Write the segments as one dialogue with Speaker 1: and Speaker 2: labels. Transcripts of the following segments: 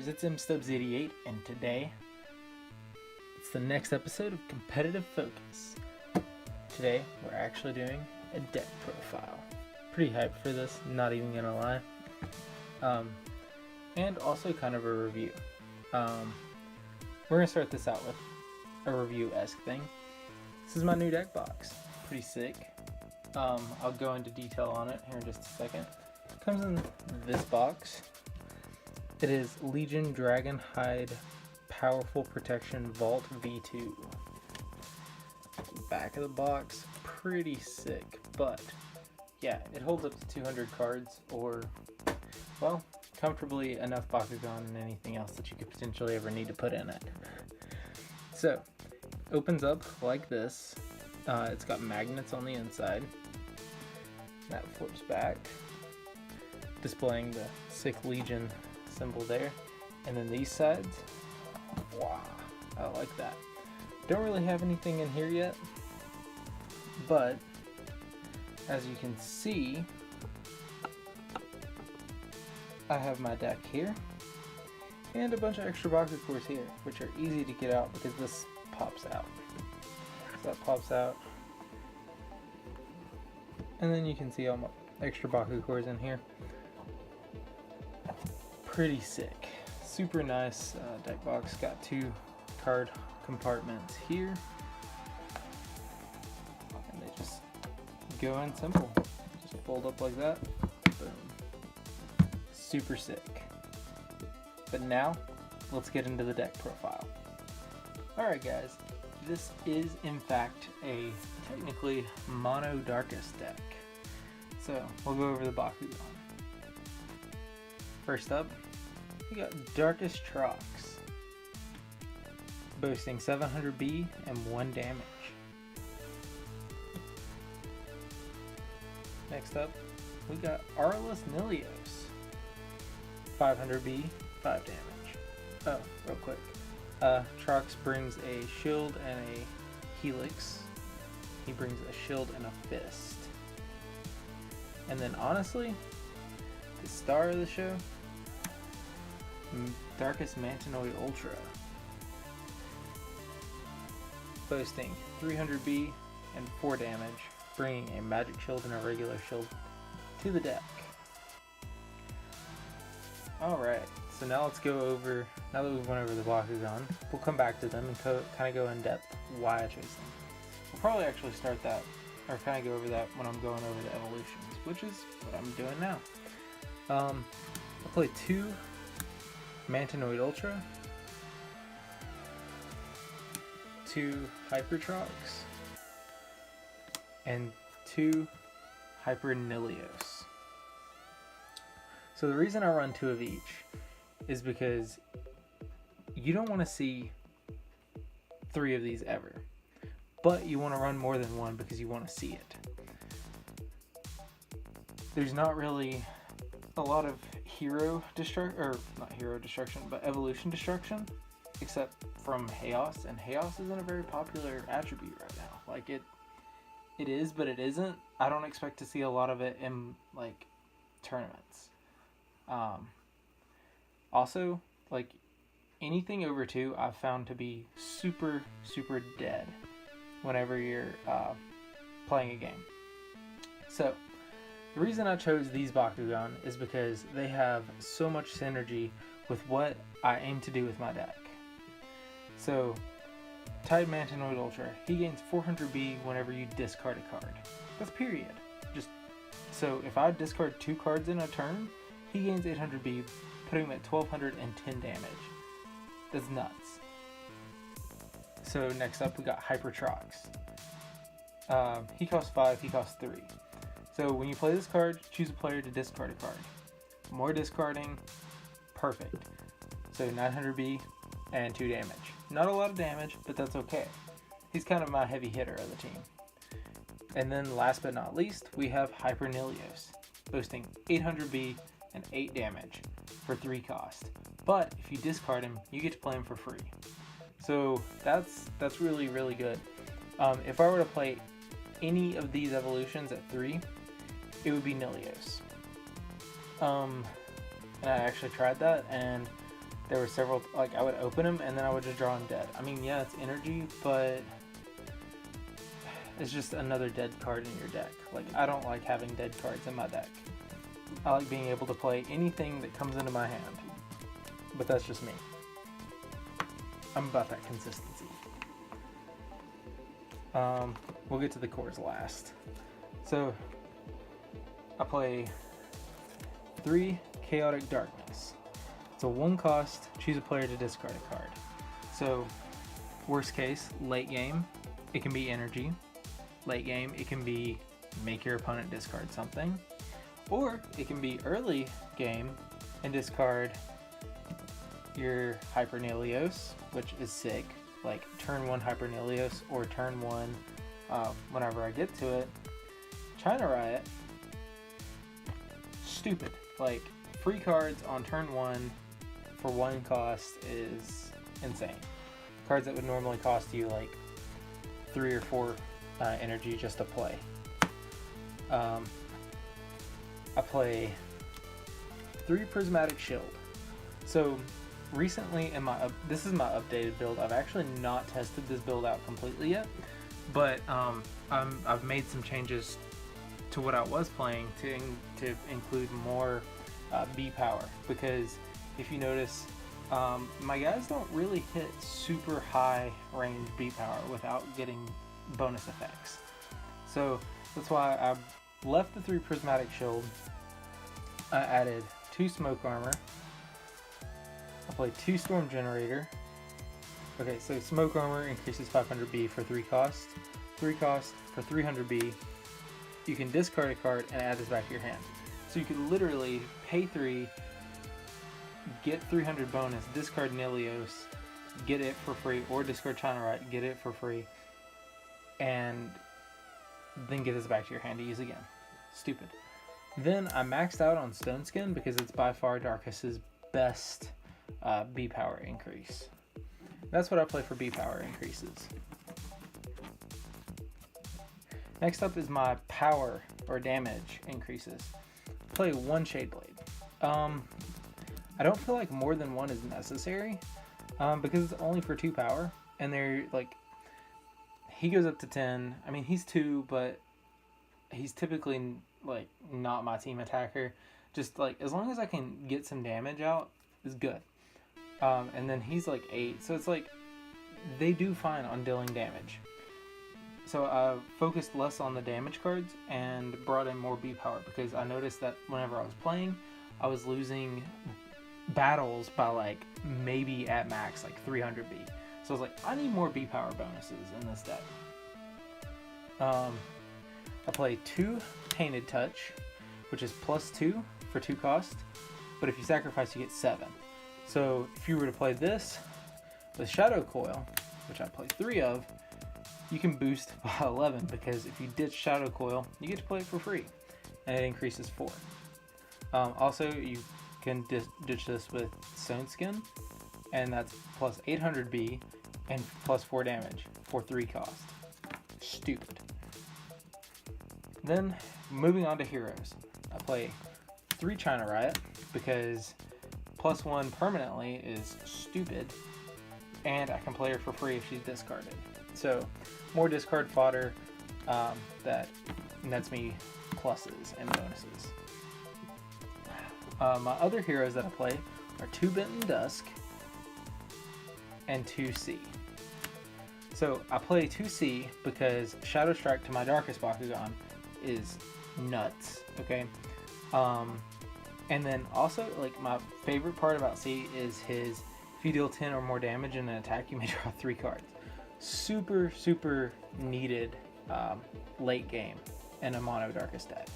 Speaker 1: it's MStubbs88, and today it's the next episode of Competitive Focus. Today we're actually doing a deck profile. Pretty hyped for this, not even gonna lie. And also kind of a review. We're gonna start this out with a review-esque thing. This is my new deck box. Pretty sick. I'll go into detail on it here in just a second. It comes in this box. It is Legion Dragonhide Powerful Protection Vault V2. Back of the box, pretty sick, but yeah, it holds up to 200 cards, or, well, comfortably enough Bakugan and anything else that you could potentially ever need to put in it. So, opens up like this. It's got magnets on the inside. That flips back, displaying the sick Legion symbol there. And then these sides, wow, I like that. Don't really have anything in here yet, but as you can see, I have my deck here and a bunch of extra Bakugans here, which are easy to get out because this pops out. So that pops out, and then you can see all my extra Bakugans in here. Pretty sick, super nice deck box. Got 2 card compartments here, and they just go in simple. Just fold up like that. Boom. Super sick. But now, let's get into the deck profile. Alright guys, this is in fact a technically mono Darkus deck. So, we'll go over the Bakugan. First up, we got Darkus Trox, boasting 700B and 1 damage. Next up, we got Arliss Nilios, 500B, 5 damage. Oh, real quick. Trox brings a shield and a helix. He brings a shield and a fist. And then honestly, the star of the show, Darkus Mantanoid Ultra, boasting 300B and 4 damage, bringing a magic shield and a regular shield to the deck. Alright, so now let's go over, now that we've went over the Bakugan, we'll come back to them and kind of go in depth why I chose them. We'll probably actually start that, or kind of go over that when I'm going over the evolutions, which is what I'm doing now. I'll play 2 Mantanoid Ultra, 2 Hypertrox, and 2 Hyper Nilios. So the reason I run 2 of each is because you don't want to see 3 of these ever, but you want to run more than 1 because you want to see it. There's not really a lot of evolution destruction, except from Chaos, and Chaos isn't a very popular attribute right now. Like it is, but it isn't. I don't expect to see a lot of it in like tournaments. Also, like anything over 2 I've found to be super dead whenever you're playing a game. So the reason I chose these Bakugan is because they have so much synergy with what I aim to do with my deck. So Tide Mantanoid Ultra, he gains 400B whenever you discard a card. That's period. Just so if I discard 2 cards in a turn, he gains 800B, putting him at 1210 damage. That's nuts. So next up we got Hypertrox. He costs 5, he costs 3. So when you play this card, choose a player to discard a card. More discarding, perfect. So 900B and 2 damage. Not a lot of damage, but that's okay. He's kind of my heavy hitter of the team. And then last but not least, we have Hyper Nilios, boasting 800B and 8 damage for 3 cost. But if you discard him, you get to play him for free. So that's really good. If I were to play any of these evolutions at 3, it would be Nilios. And I actually tried that, and there were several, like, I would open them and then I would just draw them dead. I mean, yeah, it's energy, but it's just another dead card in your deck. Like, I don't like having dead cards in my deck. I like being able to play anything that comes into my hand. But that's just me. I'm about that consistency. We'll get to the cores last. So, I play 3 Chaotic Darkness. It's a 1 cost, choose a player to discard a card. So, worst case, late game, it can be energy. Late game, it can be make your opponent discard something. Or it can be early game and discard your Hypernilios, which is sick. Like turn 1 Hypernilios or turn 1, whenever I get to it, China Riot. Stupid. Like, free cards on turn 1 for 1 cost is insane. Cards that would normally cost you like 3 or 4 energy just to play. I play 3 Prismatic Shield. So recently in my this is my updated build. I've actually not tested this build out completely yet, but I've made some changes to what I was playing to include more B power, because if you notice, my guys don't really hit super high range B power without getting bonus effects. So that's why I left the 3 Prismatic Shield. I added 2 Smoke Armor. I played 2 Storm Generator. Okay, so Smoke Armor increases 500B for 3 cost. 3 cost for 300B. You can discard a card and add this back to your hand. So you could literally pay 3, get 300 bonus, discard Nilios, get it for free, or discard China Riot, get it for free, and then get this back to your hand to use again. Stupid. Then I maxed out on Stone Skin because it's by far Darkus's best B power increase. That's what I play for B power increases. Next up is my power or damage increases. Play 1 Shade Blade. I don't feel like more than 1 is necessary, because it's only for 2 power, and they're like, he goes up to 10. I mean, he's 2, but he's typically like not my team attacker. Just like, as long as I can get some damage out is good. And then he's like 8, so it's like they do fine on dealing damage. So I focused less on the damage cards and brought in more B power, because I noticed that whenever I was playing, I was losing battles by like maybe at max like 300 B. So I was like, I need more B power bonuses in this deck. I play 2 Tainted Touch, which is +2 for 2 cost, but if you sacrifice you get 7. So if you were to play this with Shadow Coil, which I play 3 of, you can boost by 11, because if you ditch Shadow Coil, you get to play it for free, and it increases 4. Also, you can ditch this with Stone Skin, and that's +800B and +4 damage for 3 cost. Stupid. Then, moving on to heroes. I play 3 China Riot, because +1 permanently is stupid, and I can play her for free if she's discarded. So, more discard fodder that nets me pluses and bonuses. My other heroes that I play are 2 Benton Dusk and 2 C. So I play 2 C because Shadow Strike to my Darkest Bakugan is nuts, okay? And then also, like, my favorite part about C is his, if you deal 10 or more damage in an attack, you may draw 3 cards. Super, super needed late game in a mono Darkest deck.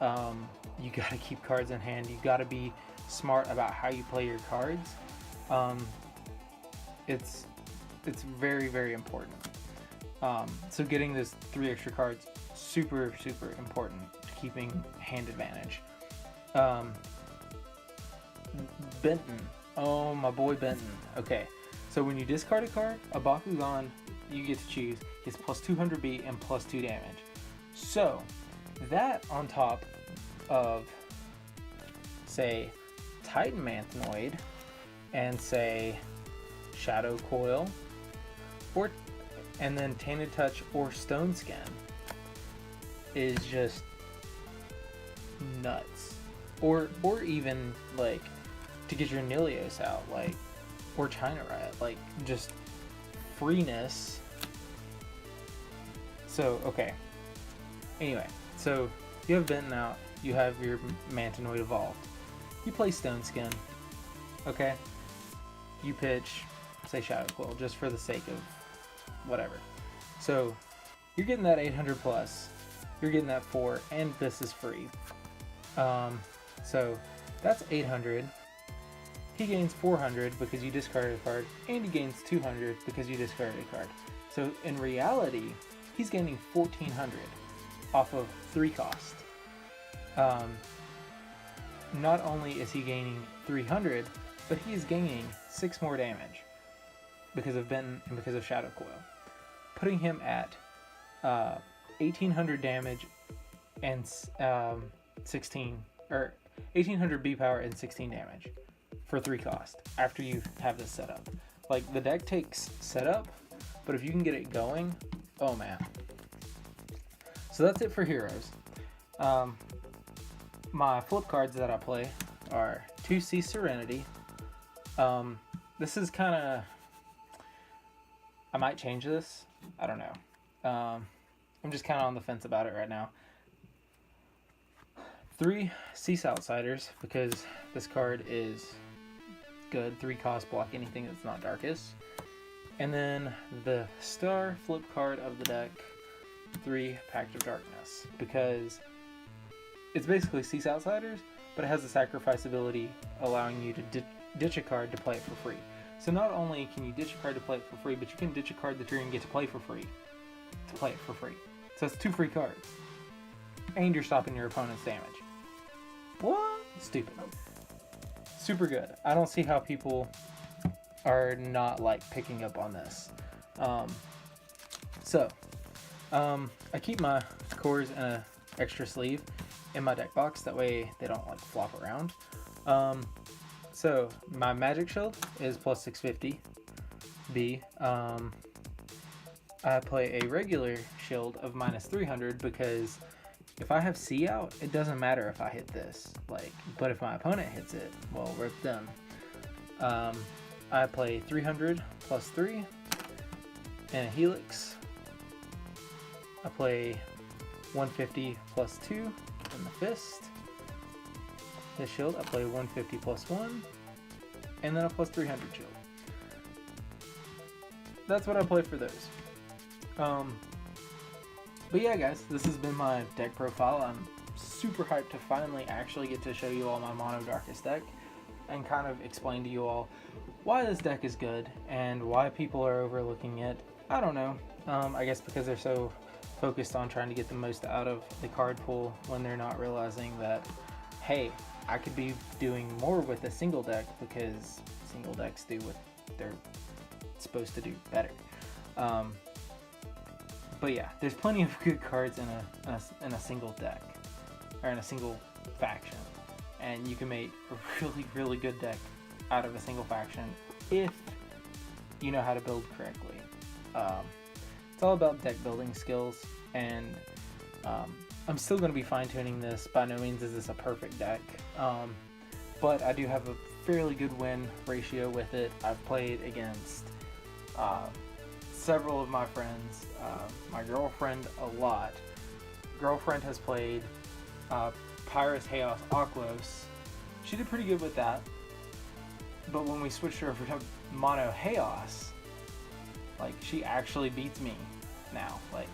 Speaker 1: You gotta keep cards in hand. You gotta be smart about how you play your cards. It's very, very important. So getting those 3 extra cards, super, super important to keeping hand advantage. Benton. Oh, my boy Benton. Okay. So when you discard a card, a Bakugan you get to choose is +200B and +2 damage. So that on top of, say, Titan Manthanoid and say Shadow Coil, or and then Tainted Touch or Stone Skin is just nuts. Or even like to get your Nilios out, like, or China Riot, like just freeness. So okay. Anyway, so you have Benton out, you have your Mantinoid evolved. You play Stone Skin, okay? You pitch, say Shadow Coil, just for the sake of whatever. So you're getting that 800 plus, you're getting that 4, and this is free. So that's 800. He gains 400 because you discarded a card, and he gains 200 because you discarded a card. So in reality, he's gaining 1400 off of 3 cost. Not only is he gaining 300, but he is gaining 6 more damage because of Benton and because of Shadow Coil, putting him at 1800 damage and 1800 B power and 16 damage for 3 cost after you have this set up. Like, the deck takes setup, but if you can get it going, oh man. So that's it for heroes. My flip cards that I play are 2C Serenity. This is kind of, I might change this, I don't know. I'm just kind of on the fence about it right now. 3 Cease Outsiders, because this card is good. 3 cost, block anything that's not Darkest. And then the star flip card of the deck, 3 Pact of Darkness, because it's basically Cease Outsiders, but it has a sacrifice ability allowing you to ditch a card to play it for free. So not only can you ditch a card to play it for free, but you can ditch a card that you're going to get to play for free to play it for free. So it's 2 free cards. And you're stopping your opponent's damage. What? Stupid. Super good. I don't see how people are not like picking up on this. I keep my cores in an extra sleeve in my deck box, that way they don't like flop around. So my Magic Shield is plus 650 B. I play a regular shield of minus 300 because if I have C out, it doesn't matter if I hit this, like, but if my opponent hits it, well, we're done. I play 300 plus 3 and a Helix. I play 150 plus 2 in the Fist. The shield, I play 150 plus 1, and then a plus 300 shield. That's what I play for those. But yeah, guys, this has been my deck profile. I'm super hyped to finally actually get to show you all my Mono Darkest deck and kind of explain to you all why this deck is good and why people are overlooking it. I don't know. I guess because they're so focused on trying to get the most out of the card pool when they're not realizing that, hey, I could be doing more with a single deck because single decks do what they're supposed to do better. But yeah, there's plenty of good cards in a single deck, or in a single faction, and you can make a really, really good deck out of a single faction if you know how to build correctly. It's all about deck building skills, and I'm still going to be fine-tuning this. By no means is this a perfect deck, but I do have a fairly good win ratio with it. I've played against several of my friends, my girlfriend a lot. Girlfriend has played Pyrus, Chaos, Aquos. She did pretty good with that, but when we switched her over to Mono Chaos, like, she actually beats me now. Like,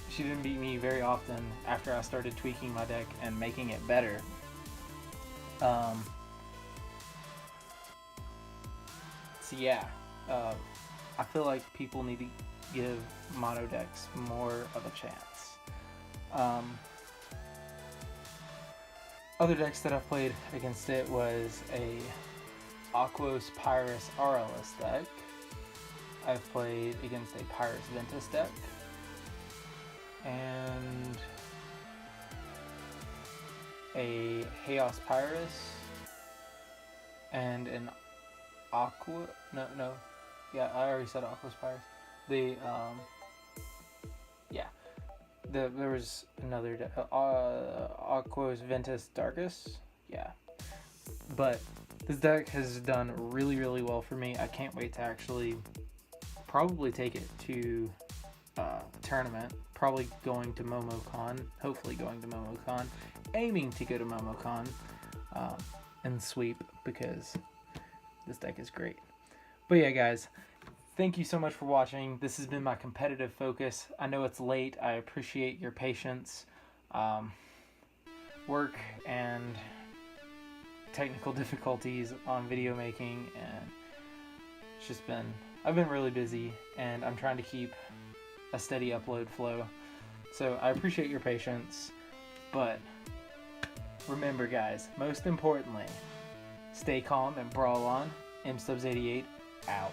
Speaker 1: she didn't beat me very often after I started tweaking my deck and making it better. So yeah, I feel like people need to give mono decks more of a chance. Other decks that I've played against it was a Aquos Pyrus RLS deck. I've played against a Pyrus Ventus deck, and a Chaos Pyrus, and an Aqua. No. Yeah, I already said Aqua Spires. The yeah. There was another Aquos Ventus Darkus. Yeah, but this deck has done really, really well for me. I can't wait to actually probably take it to a tournament. Probably going to MomoCon. Hopefully going to MomoCon. Aiming to go to MomoCon and sweep, because this deck is great. But yeah, guys, thank you so much for watching. This has been my competitive focus. I know it's late. I appreciate your patience. Work and technical difficulties on video making, and it's just been, I've been really busy, and I'm trying to keep a steady upload flow. So I appreciate your patience, but remember, guys, most importantly, stay calm and brawl on. MStubs88 out.